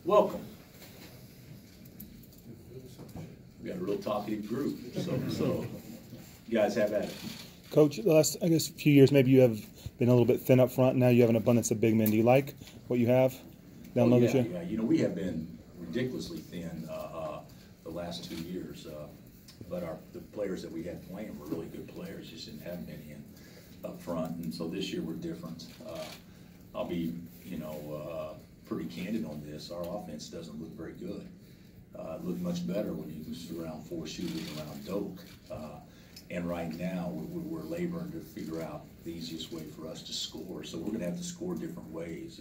Welcome. We got a real talkative group, so you guys have at it. Coach, the last, I guess, few years, maybe you have been a little bit thin up front. Now you have an abundance of big men. Do you like what you have down low this year? Yeah, you know, we have been ridiculously thin the last 2 years, but the players that we had playing were really good players, just didn't have many in up front, and so this year we're different. I'll be, pretty candid on this. Our offense doesn't look very good. It looked much better when you surround four shooters around Doak. And right now, we're laboring to figure out the easiest way for us to score. So we're going to have to score different ways.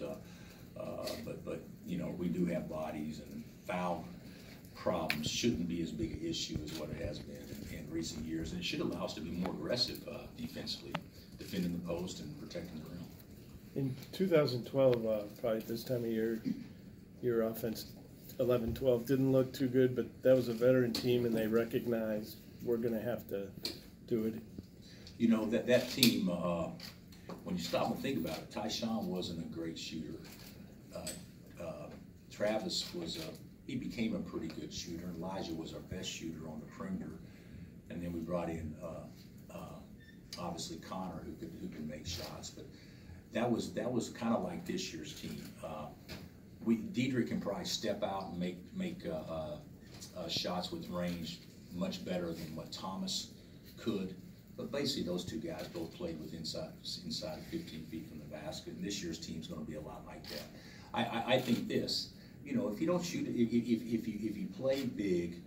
But we do have bodies, and foul problems shouldn't be as big an issue as what it has been in recent years. And it should allow us to be more aggressive defensively, defending the post and protecting the rim. In 2012, probably this time of year, your offense 11-12 didn't look too good, but that was a veteran team, and they recognized we're going to have to do it. You know, that team, when you stop and think about it, Tyshawn wasn't a great shooter. Travis he became a pretty good shooter. Elijah was our best shooter on the perimeter. And then we brought in, obviously, Connor, who can make shots. But that was kind of like this year's team. Diedrich can probably step out and make shots with range much better than what Thomas could. But basically, those two guys both played with inside of 15 feet from the basket. And this year's team's going to be a lot like that. I think this, if you don't shoot, if you play big,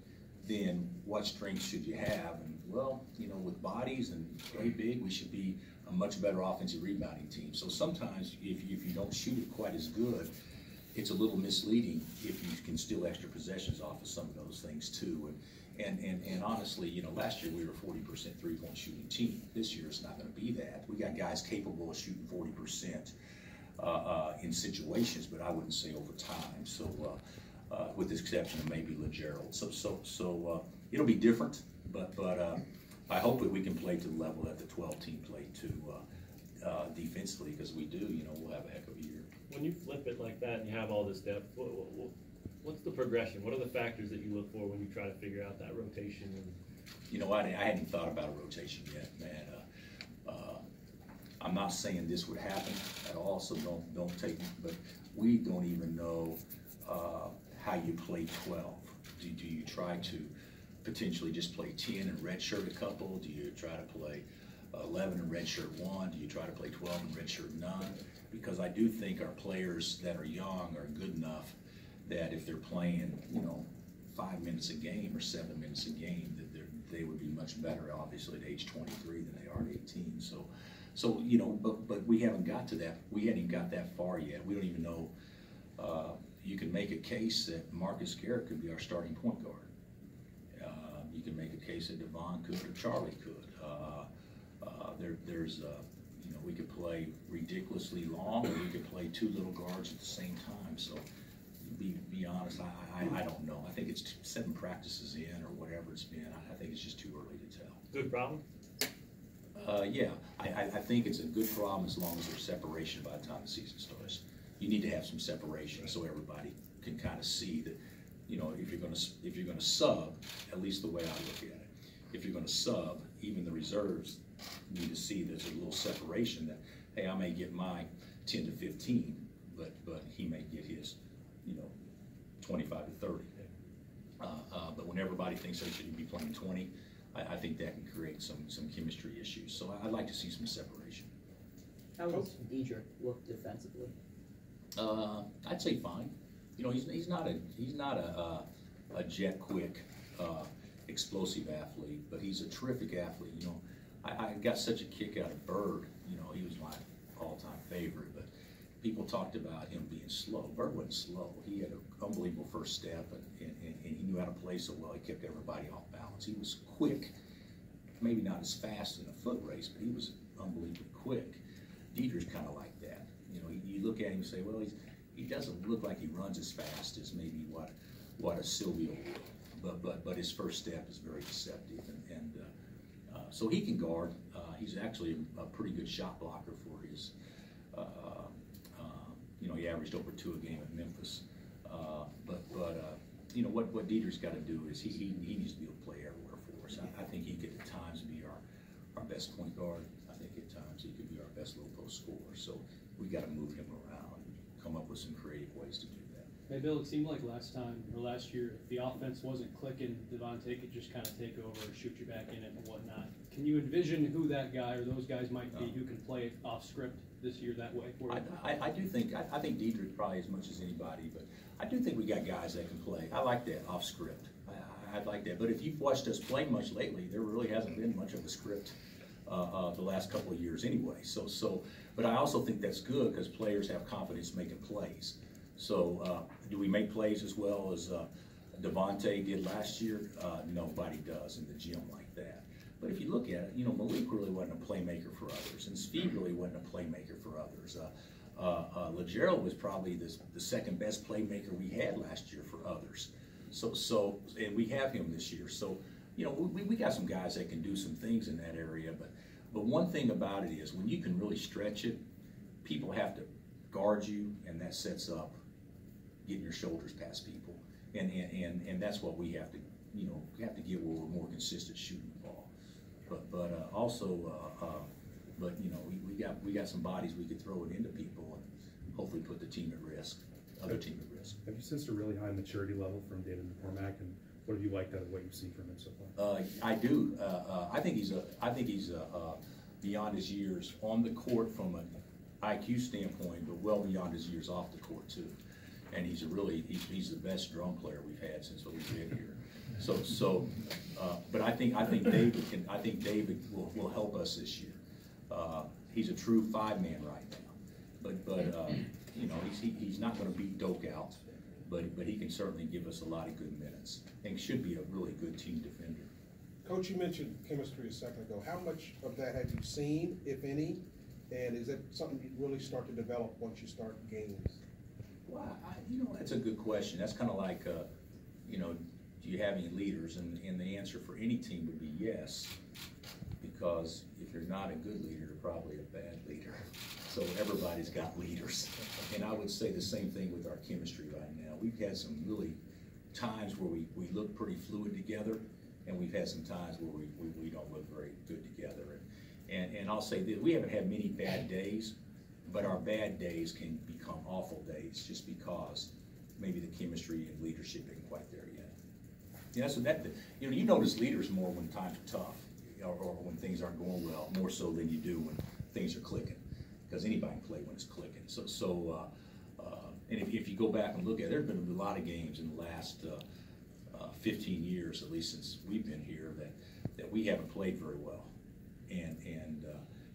then what strengths should you have? And well, with bodies and play big, we should be a much better offensive rebounding team. So sometimes if you don't shoot it quite as good, it's a little misleading if you can steal extra possessions off of some of those things too. And honestly, last year we were a 40% three-point shooting team. This year it's not going to be that. We got guys capable of shooting 40% in situations, but I wouldn't say over time. So with the exception of maybe LeGerald. So it'll be different, but I hope that we can play to the level that the 12 team played to defensively, because we do. We'll have a heck of a year. When you flip it like that and you have all this depth, what's the progression? What are the factors that you look for when you try to figure out that rotation? I hadn't thought about a rotation yet, man. I'm not saying this would happen at all, so don't take me. But we don't even know how you play 12. Do you try to potentially just play 10 and redshirt a couple? Do you try to play 11 and redshirt 1? Do you try to play 12 and redshirt none? Because I do think our players that are young are good enough that if they're playing, 5 minutes a game or 7 minutes a game, that they would be much better, obviously, at age 23 than they are at 18. So but we haven't got to that. We hadn't even got that far yet. We don't even know. You can make a case that Marcus Garrett could be our starting point guard. You can make a case that Devon could or Charlie could. We could play ridiculously long, or we could play two little guards at the same time. So, be honest, I don't know. I think it's 7 practices in or whatever it's been. I think it's just too early to tell. Good problem? Yeah, I think it's a good problem as long as there's separation by the time the season starts. You need to have some separation so everybody can kind of see that, if you're gonna sub, at least the way I look at it, if you're gonna sub, even the reserves need to see there's a little separation that, hey, I may get my 10 to 15, but he may get his, 25 to 30. But when everybody thinks they should be playing 20, I think that can create some chemistry issues. So I'd like to see some separation. How does Diedrich look defensively? I'd say fine. He's not a jet quick, explosive athlete, but he's a terrific athlete. I got such a kick out of Bird. He was my all-time favorite, but people talked about him being slow. Bird wasn't slow. He had an unbelievable first step, and he knew how to play so well. He kept everybody off balance. He was quick, maybe not as fast in a foot race, but he was unbelievably quick. Diedrich's kind of like that. You look at him and say, well, he doesn't look like he runs as fast as maybe what a Silvio would, but his first step is very deceptive, and so he can guard. He's actually a pretty good shot blocker for his. He averaged over 2 a game at Memphis. you know, what Dieter's got to do is he needs to be able to play everywhere for us. I think he could at times be our best point guard. I think at times he could be our best low post scorer. So we got to move him around and come up with some creative ways to do that. Hey Bill, it seemed like last year, if the offense wasn't clicking, Devontae could just kind of take over and shoot you back in it and whatnot. Can you envision who that guy or those guys might be who can play off script this year that way for you? I do think, I think Dietrich probably as much as anybody, but I do think we got guys that can play. I like that off script. I'd like that. But if you've watched us play much lately, there really hasn't been much of a script the last couple of years anyway. But I also think that's good because players have confidence making plays. So do we make plays as well as Devontae did last year? Nobody does in the gym like that. But if you look at it, you know, Malik really wasn't a playmaker for others, and Steve really wasn't a playmaker for others. LeGerald was probably the second best playmaker we had last year for others. And we have him this year. So, you know, we got some guys that can do some things in that area. But one thing about it is when you can really stretch it, people have to guard you, and that sets up getting your shoulders past people. And that's what we have to, you know, have to get where we're more consistent shooting the ball. But also, you know, we got some bodies we could throw it into people and hopefully put the team at risk, other team at risk. Have you sensed a really high maturity level from David McCormack, and what have you liked out of what you've seen from him so far? I do. I think he's beyond his years on the court from an IQ standpoint, but well beyond his years off the court too. And he's the best drum player we've had since we've been here. But I think David will help us this year. He's a true 5-man right now. But you know, he's not going to beat Doak out, but he can certainly give us a lot of good minutes and should be a really good team defender. Coach, you mentioned chemistry a second ago. How much of that have you seen, if any, and is that something you really start to develop once you start games? Well, you know, that's a good question. That's kind of like, you know, do you have any leaders? And the answer for any team would be yes, because if you're not a good leader, you're probably a bad leader. So everybody's got leaders. And I would say the same thing with our chemistry right now. We've had some really times where we look pretty fluid together, and we've had some times where we don't look very good together. And I'll say that we haven't had many bad days, but our bad days can become awful days just because maybe the chemistry and leadership isn't quite there yet. Yeah, so you know, you notice leaders more when times are tough or when things aren't going well, more so than you do when things are clicking, because anybody can play when it's clicking. And if you go back and look at it, there's been a lot of games in the last 15 years, at least since we've been here, that we haven't played very well. And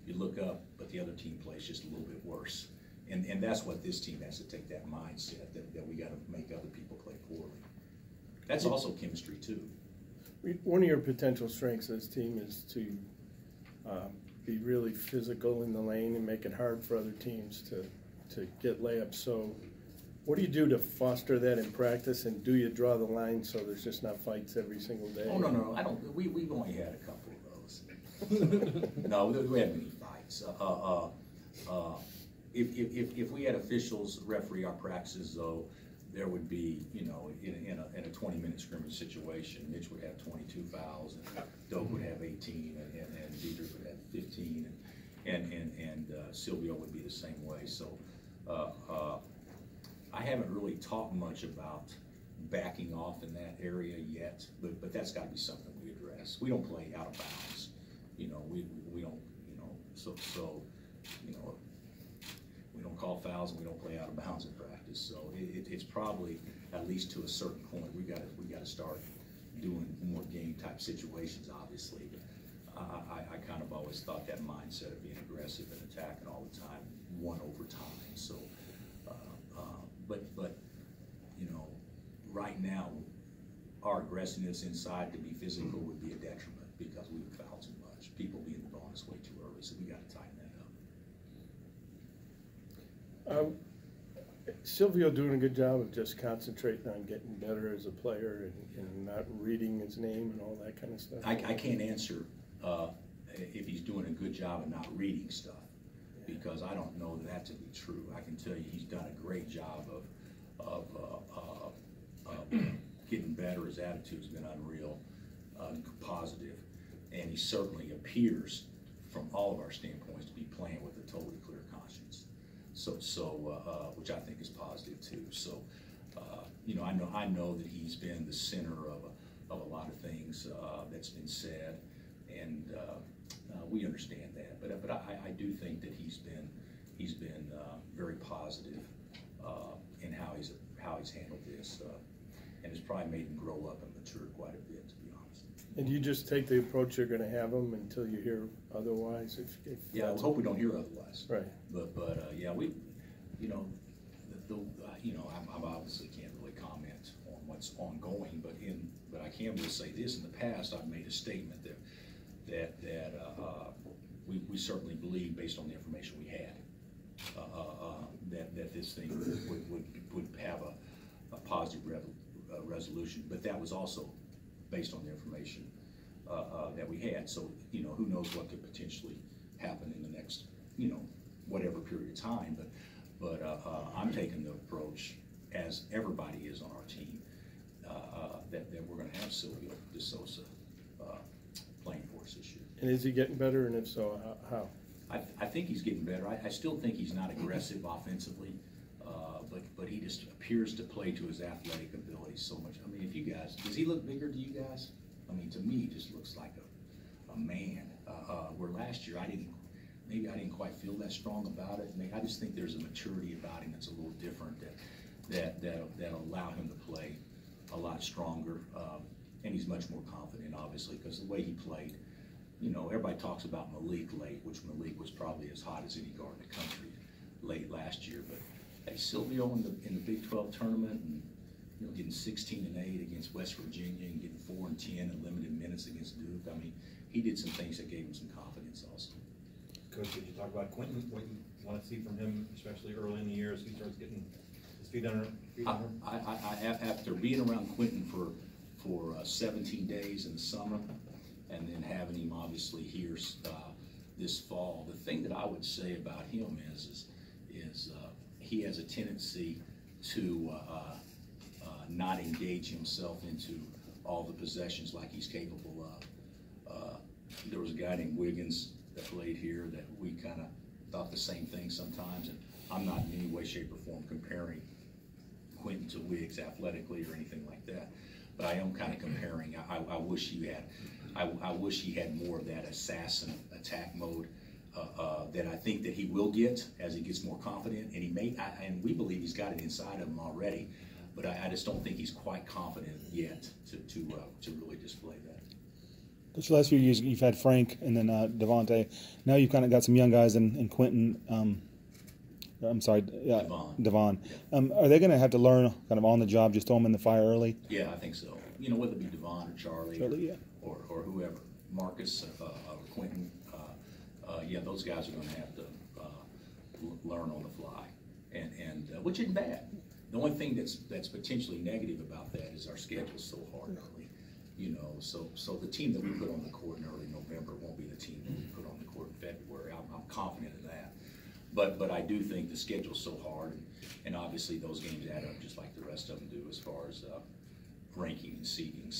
you look up, but the other team plays just a little bit worse. And that's what this team has to take, that mindset that we got to make other people play poorly. That's also chemistry too. One of your potential strengths of this team is to be really physical in the lane and make it hard for other teams to get layups. So what do you do to foster that in practice, and do you draw the line so there's just not fights every single day? Oh, no, I don't. We've only had a couple of those. No, we haven't many fights. If we had officials referee our practices, though, there would be, you know, in a 20-minute scrimmage situation, Mitch would have 22 fouls, and Doak would have 18, and Dietrich would have 15, and Silvio would be the same way. So I haven't really talked much about backing off in that area yet, but that's got to be something we address. We don't play out of bounds, you know. We don't, you know. So you know, we don't call fouls and we don't play out of bounds in practice. So it's probably, at least to a certain point, we got to start doing more game type situations, obviously. But I kind of always thought that mindset of being aggressive and attacking all the time won over time. So, but you know, right now, our aggressiveness inside to be physical would be a detriment because we would foul too much. People being the bonus way too early, so we got to tighten that up. Silvio doing a good job of just concentrating on getting better as a player and not reading his name and all that kind of stuff. I can't answer if he's doing a good job of not reading stuff, because I don't know that to be true. I can tell you he's done a great job of getting better. His attitude's been unreal, positive, and he certainly appears, from all of our standpoints, to be playing with a totally clear conscience. Which I think is positive too. So, you know, I know that he's been the center of a lot of things that's been said, and we understand that. But I do think that he's been very positive in how he's handled this, and it's probably made him grow up and mature quite a bit, to be honest. And you just take the approach you're gonna have them until you hear otherwise? Yeah, let's hope we don't hear otherwise. Right. But yeah, we, you know, you know, I obviously can't really comment on what's ongoing, but I can really say this: in the past, I've made a statement that we certainly believe, based on the information we had, that this thing would have a positive resolution. But that was also based on the information that we had. So, you know, who knows what could potentially happen in the next, you know, whatever period of time. But I'm taking the approach, as everybody is on our team, that we're going to have Silvio De Sousa playing for us this year. And is he getting better, and if so, how? I think he's getting better. I still think he's not aggressive offensively, but he just appears to play to his athletic ability so much. I mean, if you guys, does he look bigger to you guys? I mean, to me, he just looks like a man. Where last year maybe I didn't quite feel that strong about it. I just think there's a maturity about him that's a little different that'll allow him to play a lot stronger, and he's much more confident, obviously, because the way he played. You know, everybody talks about Malik late, which Malik was probably as hot as any guard in the country late last year. But hey, Silvio in the Big 12 tournament, and you know, getting 16-8 against West Virginia, and getting 4-10 in limited minutes against Duke. I mean, he did some things that gave him some confidence also. Coach, did you talk about Quentin? What you want to see from him, especially early in the year as he starts getting his feet under him? After being around Quentin for 17 days in the summer, and then having him obviously here this fall, the thing that I would say about him is he has a tendency to not engage himself into all the possessions like he's capable of. There was a guy named Wiggins that played here that we kind of thought the same thing sometimes, and I'm not in any way, shape, or form comparing Quentin to Wiggs athletically or anything like that, but I am kind of comparing. I wish he had. I wish he had more of that assassin attack mode that I think that he will get as he gets more confident, and he may. And we believe he's got it inside of him already, but I just don't think he's quite confident yet to really display that. Coach, the last few years you've had Frank and then Devontae. Now you've kind of got some young guys in Quentin. I'm sorry, Devon. Yeah. Are they going to have to learn kind of on the job, just throw them in the fire early? Yeah, I think so. You know, whether it be Devon or Charlie or whoever, Marcus or Quentin, yeah, those guys are going to have to learn on the fly, and which isn't bad. The only thing that's potentially negative about that is our schedule's so hard early. You know, so the team that we put on the court in early November won't be the team that we put on the court in February. I'm confident in that. But I do think the schedule's so hard, and obviously those games add up just like the rest of them do as far as ranking and seeding.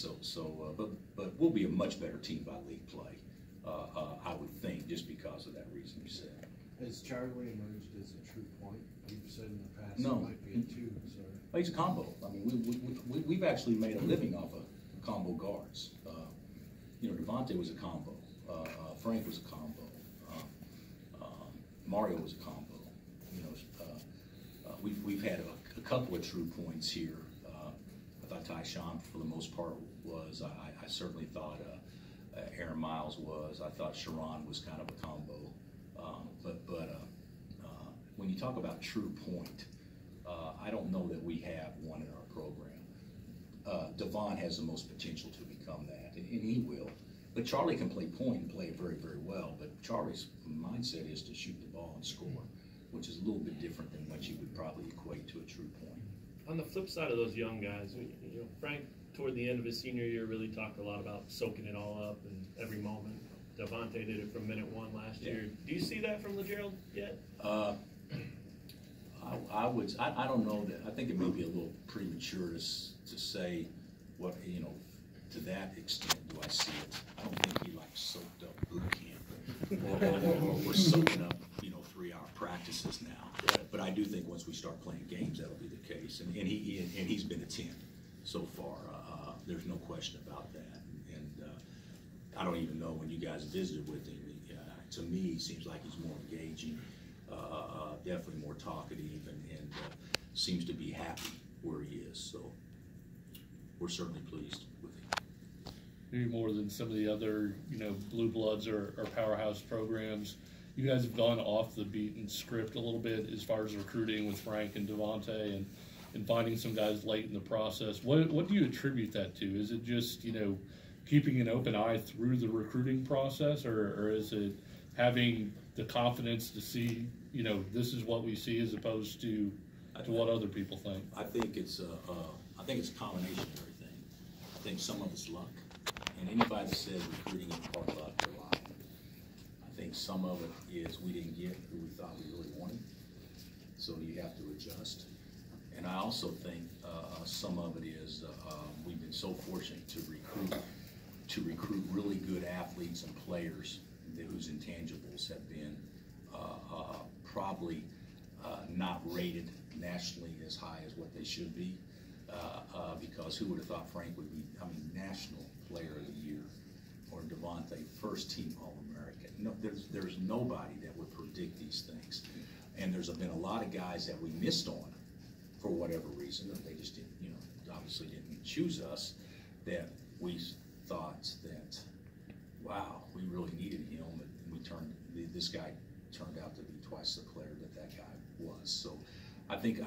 But we'll be a much better team by league play, I would think, just because of that reason you said. Has Charlie emerged as a true point? You've said in the past No. He might be a two. So. Well, he's a combo. I mean, we've actually made a living off of combo guards. You know, Devontae was a combo. Frank was a combo. Mario was a combo. You know, we've had a couple of true points here. I thought Tyshawn, for the most part, was. I certainly thought Aaron Miles was. I thought Sharon was kind of a combo. But when you talk about true point, I don't know that we have one in our program. Devon has the most potential to become that, and he will. But Charlie can play point and play it very, very well. But Charlie's mindset is to shoot the ball and score, which is a little bit different than what you would probably equate to a true point. On the flip side of those young guys, you know, Frank, toward the end of his senior year, really talked a lot about soaking it all up and every moment. Devontae did it from minute one last year. Do you see that from LeGerald yet? I don't know that. I think it may be a little premature to say what, you know, to that extent do I see it. I don't think he like soaked up boot camp, or we're soaking up, you know, 3-hour practices now. But I do think once we start playing games, that'll be the case. And he's been a 10 so far. There's no question about that. And I don't even know when you guys visited with him. To me, he seems like he's more engaging, definitely more talkative, and seems to be happy where he is. So we're certainly pleased with him. Maybe more than some of the other, you know, blue bloods or powerhouse programs. You guys have gone off the beaten script a little bit as far as recruiting with Frank and Devontae, and finding some guys late in the process. What do you attribute that to? Is it just, you know, keeping an open eye through the recruiting process, or is it having the confidence to see, you know, this is what we see as opposed to what other people think? I think it's a combination of everything. I think some of it's luck, and anybody that says recruiting is part luck, they're lying. I think some of it is we didn't get who we thought we really wanted, so you have to adjust. And I also think some of it is we've been so fortunate to recruit really good athletes and players whose intangibles have been probably not rated nationally as high as what they should be, because who would have thought Frank would be, National Player of the Year, or Devontae first team All-American. No, there's nobody that would predict these things. And there's been a lot of guys that we missed on for whatever reason, or they just didn't, you know, obviously didn't choose us, that we thought that, wow, we really needed him, and this guy turned out to be twice the player that guy was. So I think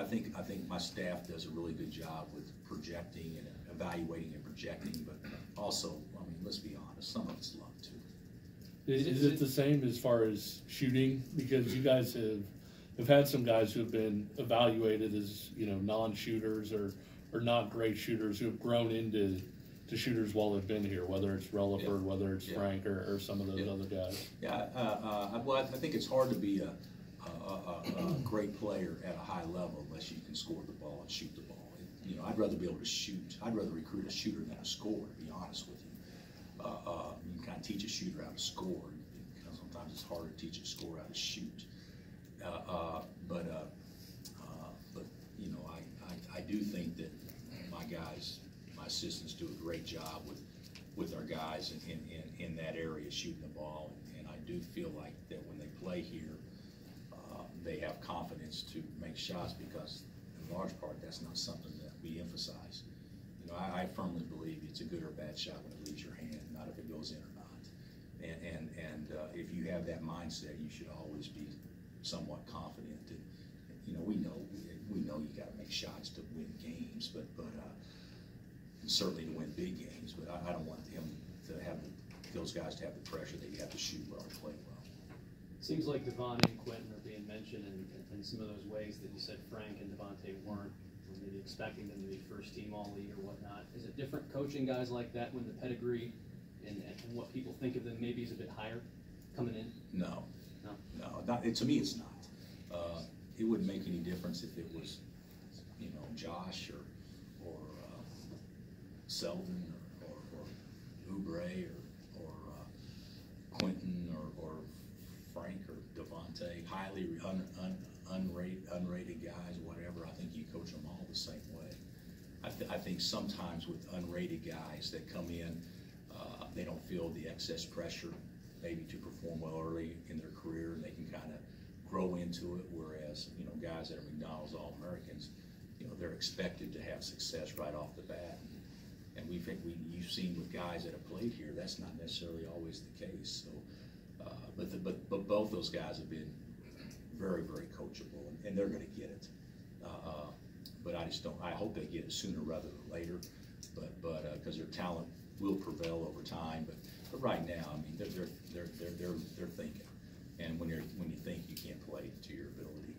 my staff does a really good job with projecting and evaluating and projecting, but also, let's be honest, some of it's luck too. Is it the same as far as shooting? Because you guys have had some guys who have been evaluated as, you know, non-shooters or not great shooters who have grown into shooters while they've been here, whether it's Relaford, whether it's Frank, or some of those other guys. Well, I think it's hard to be a great player at a high level unless you can score the ball and shoot the ball. You know, I'd rather be able to shoot. I'd rather recruit a shooter than a scorer, to be honest with you. You can kind of teach a shooter how to score. Sometimes it's harder to teach a scorer how to shoot. But you know, I do think that my guys, my assistants, do a great job with our guys in that area shooting the ball, and I do feel like that when they play here, they have confidence to make shots, because in large part that's not something that we emphasize. You know, I firmly believe it's a good or bad shot when it leaves your hand, not if it goes in or not. And if you have that mindset, you should always be somewhat confident. And, you know, we know you got to make shots to win games, but certainly to win big games. But I don't want him to have those guys to have the pressure that you have to shoot well or play well. Seems like Devon and Quentin are being mentioned in some of those ways that you said Frank and Devontae weren't, or maybe expecting them to be first team all-league or whatnot. Is it different coaching guys like that when the pedigree and what people think of them maybe is a bit higher coming in? No, not, to me it's not. It wouldn't make any difference if it was, you know, Josh or Selden or Oubre or Quentin or Frank or Devontae, highly unrated guys, whatever. I think you coach them all the same way. I think sometimes with unrated guys that come in, they don't feel the excess pressure maybe to perform well early in their career, and they can kind of grow into it, whereas, you know, guys that are McDonald's All-Americans, you know, they're expected to have success right off the bat. And you've seen with guys that have played here, that's not necessarily always the case. So, but both those guys have been very, very coachable, and they're going to get it. But I just don't. I hope they get it sooner rather than later. But because their talent will prevail over time. But right now, I mean, they're thinking. And when you think, you can't play to your ability.